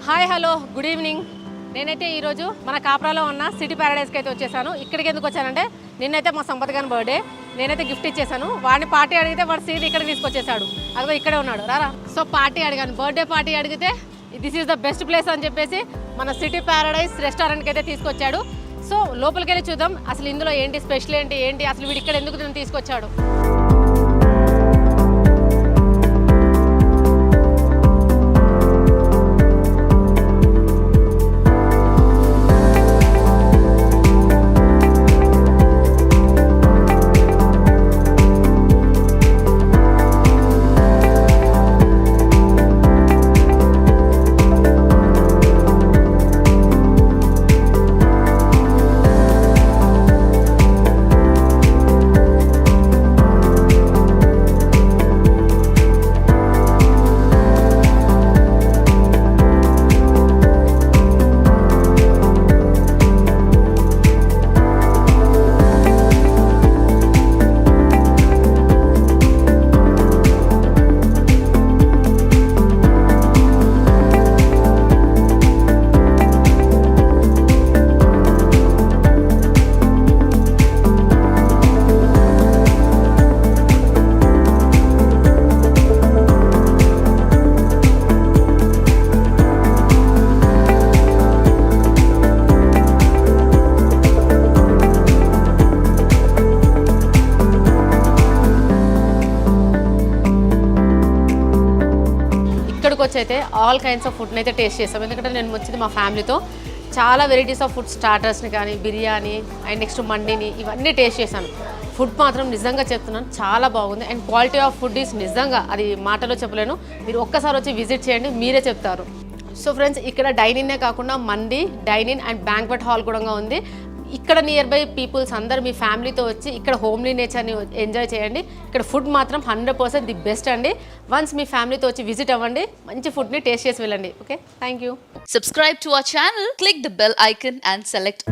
Hi hello good evening. నేనైతే ఈరోజు మన కాప్రాలో ఉన్న సిటీ ప్యారడైస్కి అయితే వచ్చేసాను. ఇక్కడికి ఎందుకు వచ్చానంటే నిన్నైతే మా సంపత్ గారి బర్త్డే, నేనైతే గిఫ్ట్ ఇచ్చేసాను. వాడిని పార్టీ అడిగితే వాడు సీట్ ఇక్కడ తీసుకొచ్చేసాడు. అదిగో ఇక్కడే ఉన్నాడు రారా. సో పార్టీ అడిగాను, బర్త్డే పార్టీ అడిగితే this is the best place అని చెప్పేసి మన సిటీ ప్యారడైస్ రెస్టారెంట్కి అయితే తీసుకొచ్చాడు. సో లోపలికి వెళ్ళి చూద్దాం అసలు ఇందులో ఏంటి స్పెషల్ ఏంటి అసలు వీడు ఇక్కడ ఎందుకు నన్ను తీసుకొచ్చాడు. ఇక్కడికి వచ్చి అయితే ఆల్ కైండ్స్ ఆఫ్ ఫుడ్ని అయితే టేస్ట్ చేస్తాం. ఎందుకంటే నేను వచ్చింది మా ఫ్యామిలీతో. చాలా వెరైటీస్ ఆఫ్ ఫుడ్, స్టార్టర్స్ని కానీ, బిర్యానీ అండ్ నెక్స్ట్ మండీని ఇవన్నీ టేస్ట్ చేశాను. ఫుడ్ మాత్రం నిజంగా చెప్తున్నాను చాలా బాగుంది. And quality of food is నిజంగా అది మాటలో చెప్పలేను. మీరు ఒక్కసారి వచ్చి విజిట్ చేయండి, మీరే చెప్తారు. సో ఫ్రెండ్స్, ఇక్కడ డైనింగే కాకుండా mandi, dining and banquet hall కూడా ఉంది. ఇక్కడ నియర్ బై పీపుల్స్ అందరు మీ ఫ్యామిలీతో వచ్చి ఇక్కడ హోమ్లీ నేచర్ని ఎంజాయ్ చేయండి. ఇక్కడ ఫుడ్ మాత్రం 100% ది బెస్ట్ అండి. వన్స్ మీ ఫ్యామిలీతో వచ్చి విజిట్ అవ్వండి, మంచి ఫుడ్ని టేస్ట్ చేసి వెళ్ళండి. Okay, thank you. Subscribe to our channel, click the bell icon and select